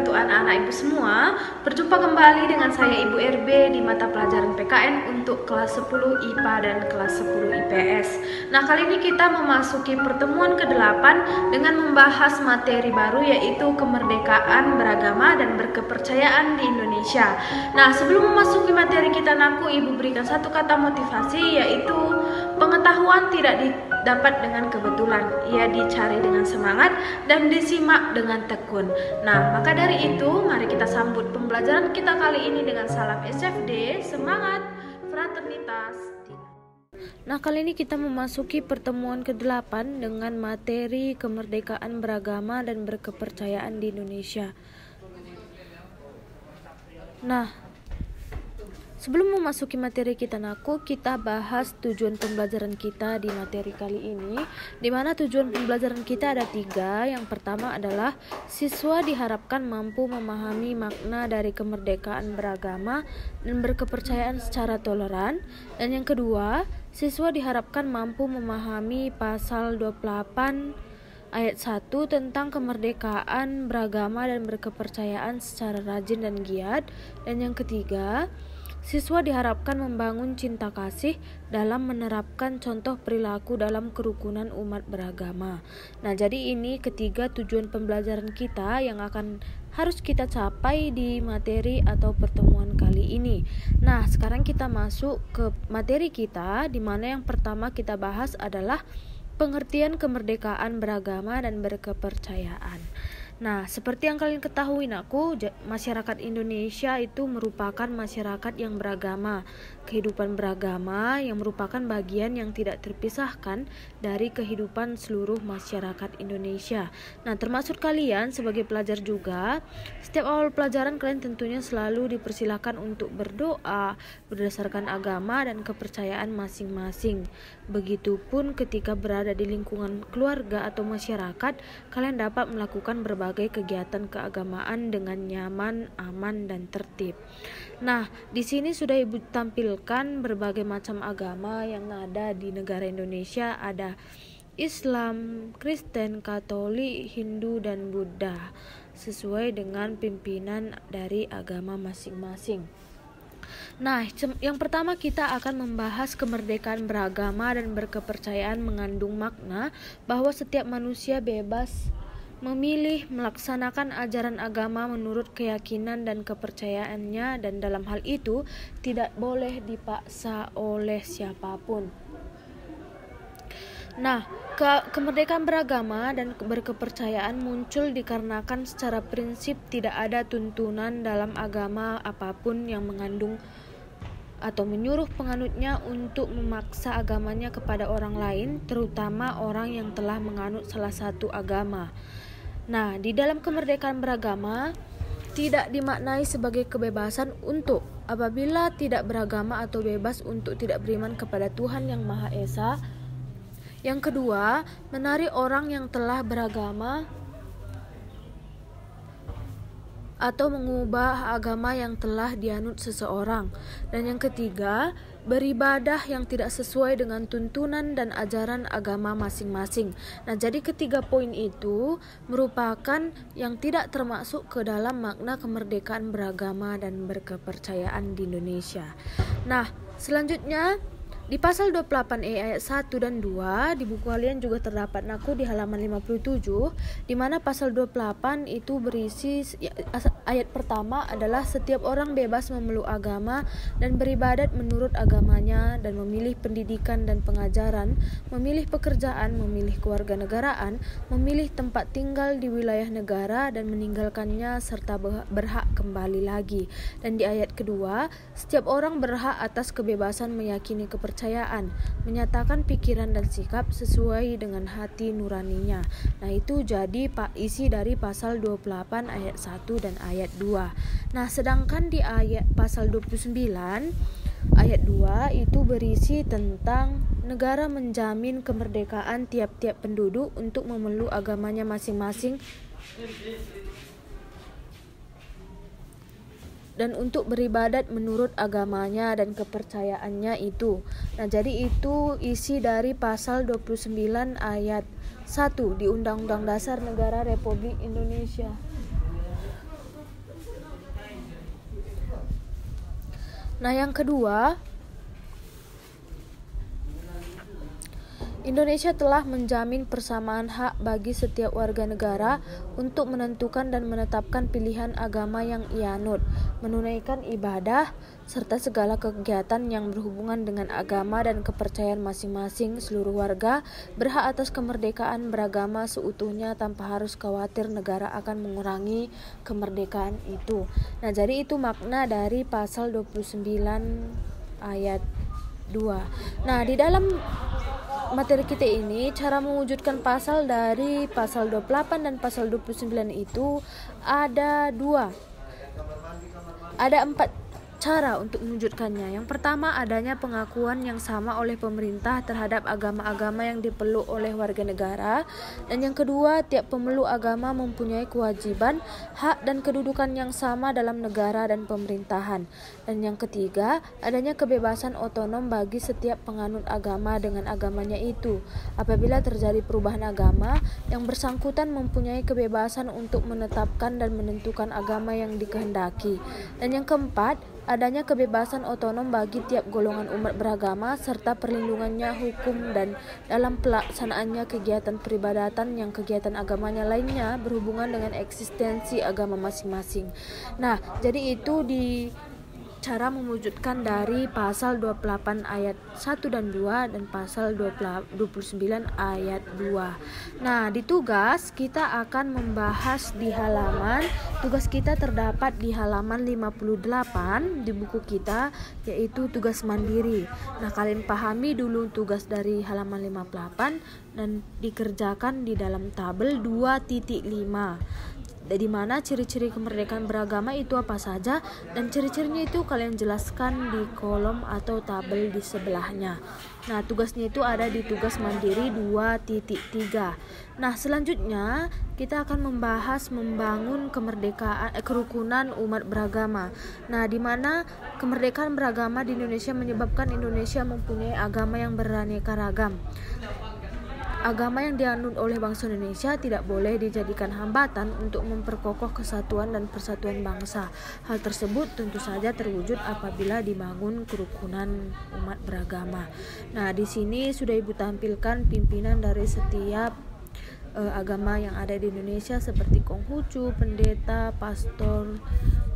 untuk anak-anak ibu semua. Berjumpa kembali dengan saya Ibu RB di mata pelajaran PKN untuk kelas 10 IPA dan kelas 10 IPS. Nah, kali ini kita memasuki pertemuan ke-8 dengan membahas materi baru, yaitu kemerdekaan beragama dan berkepercayaan di Indonesia. Nah, sebelum memasuki materi kita, Ibu berikan satu kata motivasi, yaitu pengetahuan tidak didapat dengan kebetulan, ia dicari dengan semangat dan disimak dengan tekun. Nah, maka dari itu mari kita sambut pembelajaran kita kali ini dengan salam SFD, semangat, fraternitas. Nah, kali ini kita memasuki pertemuan ke-8 dengan materi kemerdekaan beragama dan berkepercayaan di Indonesia. Nah, sebelum memasuki materi kita bahas tujuan pembelajaran kita di materi kali ini, di mana tujuan pembelajaran kita ada 3. Yang pertama adalah siswa diharapkan mampu memahami makna dari kemerdekaan beragama dan berkepercayaan secara toleran. Dan yang kedua, siswa diharapkan mampu memahami pasal 28 ayat 1 tentang kemerdekaan beragama dan berkepercayaan secara rajin dan giat. Dan yang ketiga, siswa diharapkan membangun cinta kasih dalam menerapkan contoh perilaku dalam kerukunan umat beragama. Nah, jadi ini ketiga tujuan pembelajaran kita yang harus kita capai di materi atau pertemuan kali ini. Nah, sekarang kita masuk ke materi kita, di mana yang pertama kita bahas adalah pengertian kemerdekaan beragama dan berkepercayaan. Nah, seperti yang kalian ketahui, masyarakat Indonesia itu merupakan masyarakat yang beragama. Kehidupan beragama yang merupakan bagian yang tidak terpisahkan dari kehidupan seluruh masyarakat Indonesia. Nah, termasuk kalian sebagai pelajar juga. Setiap awal pelajaran kalian tentunya selalu dipersilakan untuk berdoa berdasarkan agama dan kepercayaan masing-masing. Begitupun ketika berada di lingkungan keluarga atau masyarakat, kalian dapat melakukan berbagai kegiatan keagamaan dengan nyaman, aman, dan tertib. Nah, di sini sudah Ibu tampilkan berbagai macam agama yang ada di negara Indonesia. Ada Islam, Kristen, Katolik, Hindu, dan Buddha, sesuai dengan pimpinan dari agama masing-masing. Nah, yang pertama kita akan membahas kemerdekaan beragama dan berkepercayaan mengandung makna bahwa setiap manusia bebas memilih melaksanakan ajaran agama menurut keyakinan dan kepercayaannya, dan dalam hal itu tidak boleh dipaksa oleh siapapun. Nah, kemerdekaan beragama dan berkepercayaan muncul dikarenakan secara prinsip tidak ada tuntunan dalam agama apapun yang mengandung atau menyuruh penganutnya untuk memaksa agamanya kepada orang lain, terutama orang yang telah menganut salah satu agama. Nah, di dalam kemerdekaan beragama tidak dimaknai sebagai kebebasan untuk apabila tidak beragama atau bebas untuk tidak beriman kepada Tuhan Yang Maha Esa. Yang kedua, menarik orang yang telah beragama atau mengubah agama yang telah dianut seseorang. Dan yang ketiga, beribadah yang tidak sesuai dengan tuntunan dan ajaran agama masing-masing. Nah, jadi ketiga poin itu merupakan yang tidak termasuk ke dalam makna kemerdekaan beragama dan berkepercayaan di Indonesia. Nah, selanjutnya di pasal 28E ayat 1 dan 2 di buku kalian juga terdapat di halaman 57, di mana pasal 28 itu berisi ayat pertama adalah setiap orang bebas memeluk agama dan beribadat menurut agamanya dan memilih pendidikan dan pengajaran, memilih pekerjaan, memilih kewarganegaraan, memilih tempat tinggal di wilayah negara dan meninggalkannya serta berhak kembali lagi. Dan di ayat kedua, setiap orang berhak atas kebebasan meyakini kepercayaan, menyatakan pikiran dan sikap sesuai dengan hati nuraninya. Nah, itu jadi isi dari pasal 28 ayat 1 dan ayat 2. Nah, sedangkan di ayat pasal 29 ayat 2 itu berisi tentang negara menjamin kemerdekaan tiap-tiap penduduk untuk memeluk agamanya masing-masing dan untuk beribadat menurut agamanya dan kepercayaannya itu. Nah, jadi itu isi dari pasal 29 ayat 1 di Undang-Undang Dasar Negara Republik Indonesia. Nah, yang kedua, Indonesia telah menjamin persamaan hak bagi setiap warga negara untuk menentukan dan menetapkan pilihan agama yang ia anut, menunaikan ibadah, serta segala kegiatan yang berhubungan dengan agama dan kepercayaan masing-masing. Seluruh warga berhak atas kemerdekaan beragama seutuhnya tanpa harus khawatir negara akan mengurangi kemerdekaan itu. Nah, jadi itu makna dari pasal 29 ayat 2. Nah, di dalam materi kita ini, cara mewujudkan pasal dari pasal 28 dan pasal 29 itu ada empat cara untuk mewujudkannya. Yang pertama, adanya pengakuan yang sama oleh pemerintah terhadap agama-agama yang dipeluk oleh warga negara. Dan yang kedua, tiap pemeluk agama mempunyai kewajiban, hak dan kedudukan yang sama dalam negara dan pemerintahan. Dan yang ketiga, adanya kebebasan otonom bagi setiap penganut agama dengan agamanya itu. Apabila terjadi perubahan agama, yang bersangkutan mempunyai kebebasan untuk menetapkan dan menentukan agama yang dikehendaki. Dan yang keempat, adanya kebebasan otonom bagi tiap golongan umat beragama serta perlindungannya hukum dan dalam pelaksanaannya kegiatan peribadatan yang kegiatan agamanya lainnya berhubungan dengan eksistensi agama masing-masing. Nah, jadi itu di cara mewujudkan dari pasal 28 ayat 1 dan 2 dan pasal 29 ayat 2. Nah, di tugas kita akan membahas di halaman, tugas kita terdapat di halaman 58 di buku kita, yaitu tugas mandiri. Nah, kalian pahami dulu tugas dari halaman 58 dan dikerjakan di dalam tabel 2.5. Di mana ciri-ciri kemerdekaan beragama itu apa saja, dan ciri-cirinya itu kalian jelaskan di kolom atau tabel di sebelahnya. Nah, tugasnya itu ada di tugas mandiri 2.3. Nah, selanjutnya kita akan membahas membangun kerukunan umat beragama. Nah, di mana kemerdekaan beragama di Indonesia menyebabkan Indonesia mempunyai agama yang beraneka ragam. Agama yang dianut oleh bangsa Indonesia tidak boleh dijadikan hambatan untuk memperkokoh kesatuan dan persatuan bangsa. Hal tersebut tentu saja terwujud apabila dibangun kerukunan umat beragama. Nah, di sini sudah Ibu tampilkan pimpinan dari setiap agama yang ada di Indonesia seperti Konghucu, pendeta, pastor,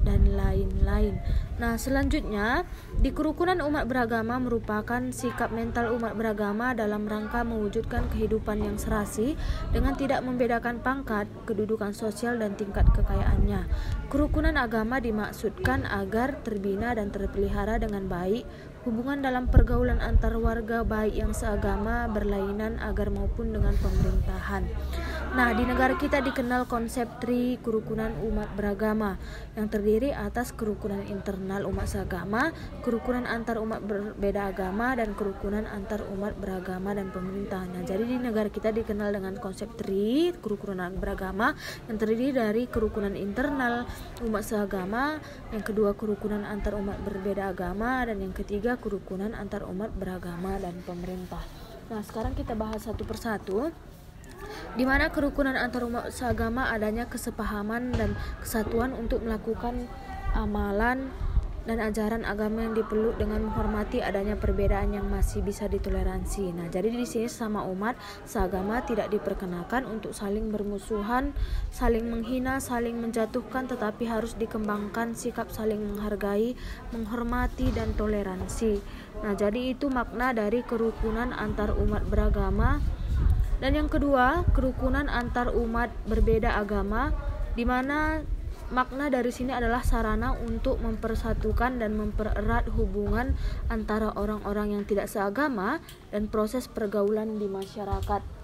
dan lain-lain. Nah, selanjutnya, di kerukunan umat beragama merupakan sikap mental umat beragama dalam rangka mewujudkan kehidupan yang serasi dengan tidak membedakan pangkat, kedudukan sosial, dan tingkat kekayaannya. Kerukunan agama dimaksudkan agar terbina dan terpelihara dengan baik hubungan dalam pergaulan antar warga baik yang seagama, berlainan, agar maupun dengan pemerintahan. Nah, di negara kita dikenal konsep tri kerukunan umat beragama yang terdiri atas kerukunan internal umat seagama, kerukunan antar umat berbeda agama, dan kerukunan antar umat beragama dan pemerintahan. Nah, jadi di negara kita dikenal dengan konsep tri kerukunan beragama yang terdiri dari kerukunan internal umat seagama, yang kedua kerukunan antar umat berbeda agama, dan yang ketiga kerukunan antar umat beragama dan pemerintah. Nah, sekarang kita bahas satu persatu. Di mana kerukunan antar umat seagama adanya kesepahaman dan kesatuan untuk melakukan amalan dan ajaran agama yang dipeluk dengan menghormati adanya perbedaan yang masih bisa ditoleransi. Nah, jadi di sini sama umat seagama tidak diperkenakan untuk saling bermusuhan, saling menghina, saling menjatuhkan, tetapi harus dikembangkan sikap saling menghargai, menghormati, dan toleransi. Nah, jadi itu makna dari kerukunan antar umat beragama. Dan yang kedua, kerukunan antar umat berbeda agama, di mana makna dari sini adalah sarana untuk mempersatukan dan mempererat hubungan antara orang-orang yang tidak seagama dan proses pergaulan di masyarakat.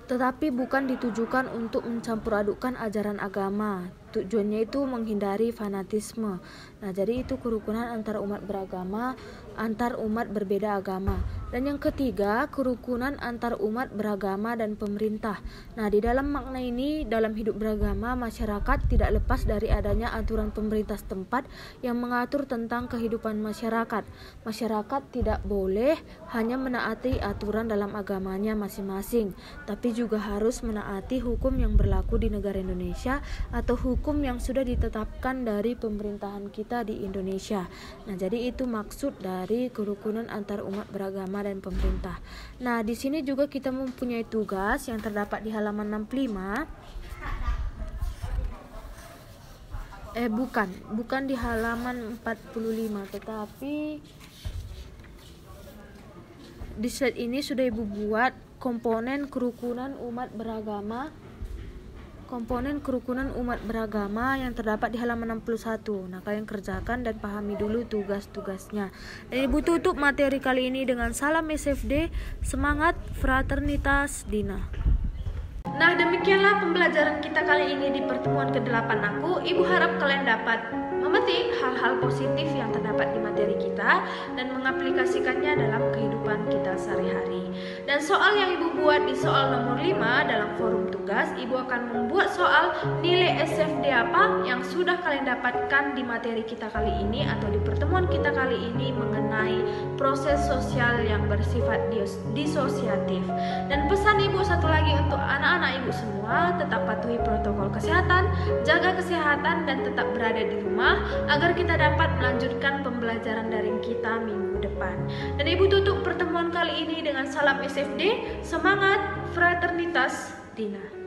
Tetapi bukan ditujukan untuk mencampur adukkan ajaran agama. Tujuannya itu menghindari fanatisme. Nah, jadi itu kerukunan antar umat beragama, antar umat berbeda agama. Dan yang ketiga, kerukunan antar umat beragama dan pemerintah. Nah, di dalam makna ini, dalam hidup beragama, masyarakat tidak lepas dari adanya aturan pemerintah setempat yang mengatur tentang kehidupan masyarakat. Masyarakat tidak boleh hanya menaati aturan dalam agamanya masing-masing, tapi juga harus menaati hukum yang berlaku di negara Indonesia atau hukum yang sudah ditetapkan dari pemerintahan kita di Indonesia. Nah, jadi itu maksud dari kerukunan antar umat beragama dan pemerintah. Nah, di sini juga kita mempunyai tugas yang terdapat di halaman 65. Bukan di halaman 45, tetapi di slide ini sudah Ibu buat komponen kerukunan umat beragama yang terdapat di halaman 61. Nah, kalian kerjakan dan pahami dulu tugas-tugasnya. Dan Ibu tutup materi kali ini dengan salam SFD, semangat, fraternitas, Dina. Nah, demikianlah pembelajaran kita kali ini di pertemuan ke-8 aku. Ibu harap kalian dapat memetik hal-hal positif yang terdapat di materi kita dan mengaplikasikannya dalam kehidupan kita sehari-hari. Dan soal yang Ibu buat di soal nomor 5 dalam forum tugas, Ibu akan membuat soal nilai SFD apa yang sudah kalian dapatkan di materi kita kali ini atau di pertemuan kita kali ini mengenai proses sosial yang bersifat disosiatif. Dan pesan Ibu satu lagi untuk anak-anak Ibu semua, tetap patuhi protokol kesehatan, jaga kesehatan dan tetap berada di rumah agar kita dapat melanjutkan pembelajaran daring kita minggu depan. Dan Ibu tutup pertemuan kali ini dengan salam SFD, semangat, fraternitas, Dina.